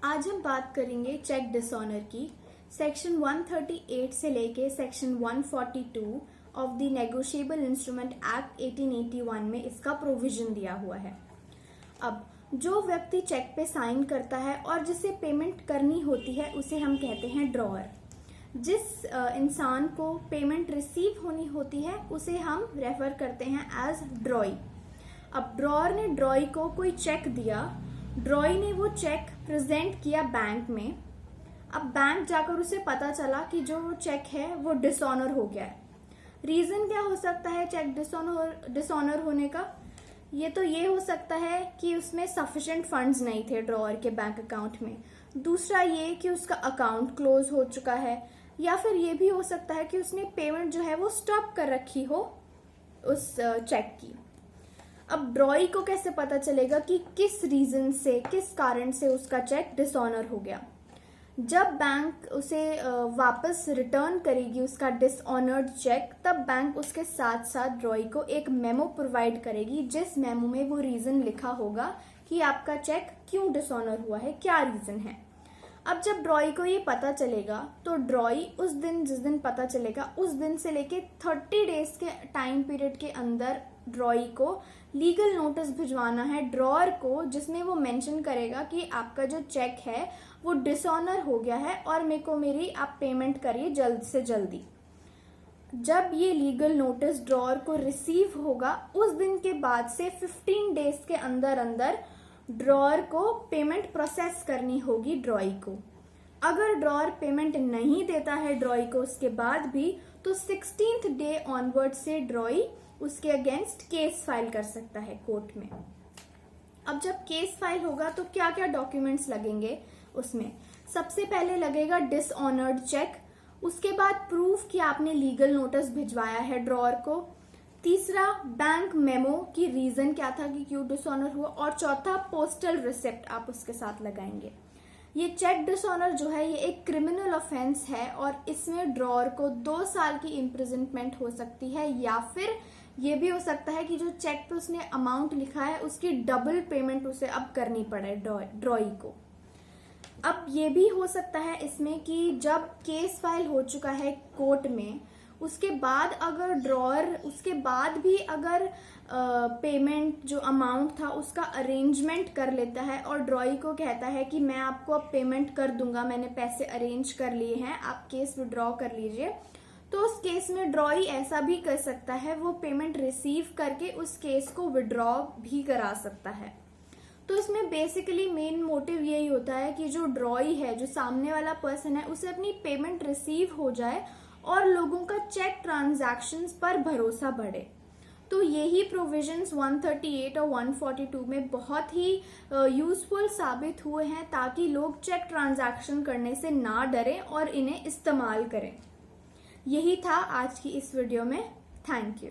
आज हम बात करेंगे चेक डिसऑनर की। सेक्शन 138 से लेके section 142 of the negotiable instrument act 1881 में इसका प्रोविजन दिया हुआ है। अब जो व्यक्ति चेक पे साइन करता है और जिसे पेमेंट करनी होती है उसे हम कहते हैं ड्रॉअर। जिस इंसान को पेमेंट रिसीव होनी होती है उसे हम रेफर करते हैं एज ड्रॉई। अब ड्रॉअर ने ड्रॉई को कोई चेक दिया, ड्रॉई ने वो चेक प्रेजेंट किया बैंक में। अब बैंक जाकर उसे पता चला कि जो चेक है वो डिसऑनर हो गया है। रीजन क्या हो सकता है चेक डिसऑनर होने का? ये हो सकता है कि उसमें सफिशिएंट फंड्स नहीं थे ड्रॉअर के बैंक अकाउंट में। दूसरा ये कि उसका अकाउंट क्लोज हो चुका है, या फिर ये भी हो सकता है कि उसने पेमेंट जो है वो स्टॉप कर रखी हो उस चेक की। अब ड्रॉई को कैसे पता चलेगा कि किस रीजन से, किस कारण से उसका चेक डिसऑनर हो गया? जब बैंक उसे वापस रिटर्न करेगी उसका डिसऑनर्ड चेक, तब बैंक उसके साथ साथ ड्रॉई को एक मेमो प्रोवाइड करेगी, जिस मेमो में वो रीजन लिखा होगा कि आपका चेक क्यों डिसऑनर हुआ है, क्या रीजन है। अब जब ड्रॉई को ये पता चलेगा तो ड्रॉई उस दिन, जिस दिन पता चलेगा उस दिन से लेके 30 डेज के टाइम पीरियड के अंदर ड्रॉई को लीगल नोटिस भिजवाना है ड्रॉअर को, जिसमें वो मेंशन करेगा कि आपका जो चेक है वो डिसऑनर हो गया है और मेरे को मेरी आप पेमेंट करिए जल्द से जल्दी। जब ये लीगल नोटिस ड्रॉअर को रिसीव होगा उस दिन के बाद से 15 डेज के अंदर अंदर ड्रॉअर को पेमेंट प्रोसेस करनी होगी ड्रॉई को। अगर ड्रॉअर पेमेंट नहीं देता है ड्रॉई को उसके बाद भी, तो 16th डे ऑनवर्ड से ड्रॉई उसके अगेंस्ट केस फाइल कर सकता है कोर्ट में। अब जब केस फाइल होगा तो क्या क्या डॉक्यूमेंट्स लगेंगे उसमें? सबसे पहले लगेगा डिसऑनर्ड चेक, उसके बाद प्रूफ कि आपने लीगल नोटिस भिजवाया है ड्रॉअर को, तीसरा बैंक मेमो की रीजन क्या था कि क्यों डिसऑनर हुआ, और चौथा पोस्टल रिसिप्ट आप उसके साथ लगाएंगे। ये चेक डिसऑनर जो है ये एक क्रिमिनल ऑफेंस है और इसमें ड्रॉअर को 2 साल की इम्प्रिजनमेंट हो सकती है, या फिर ये भी हो सकता है कि जो चेक पे उसने अमाउंट लिखा है उसकी डबल पेमेंट उसे अब करनी पड़े ड्रॉई को। अब ये भी हो सकता है इसमें कि जब केस फाइल हो चुका है कोर्ट में, उसके बाद अगर ड्रॉअर उसके बाद भी अगर पेमेंट जो अमाउंट था उसका अरेंजमेंट कर लेता है और ड्रॉई को कहता है कि मैं आपको अब पेमेंट कर दूंगा, मैंने पैसे अरेंज कर लिए हैं, आप केस विड्रॉ कर लीजिए, तो उस केस में ड्रॉई ऐसा भी कर सकता है, वो पेमेंट रिसीव करके उस केस को विड्रॉ भी करा सकता है। तो इसमें बेसिकली मेन मोटिव यही होता है कि जो ड्रॉई है, जो सामने वाला पर्सन है, उसे अपनी पेमेंट रिसीव हो जाए और लोगों का चेक ट्रांजैक्शंस पर भरोसा बढ़े। तो यही प्रोविजंस 138 और 142 में बहुत ही यूजफुल साबित हुए हैं, ताकि लोग चेक ट्रांजैक्शन करने से ना डरें और इन्हें इस्तेमाल करें। यही था आज की इस वीडियो में। Thank you.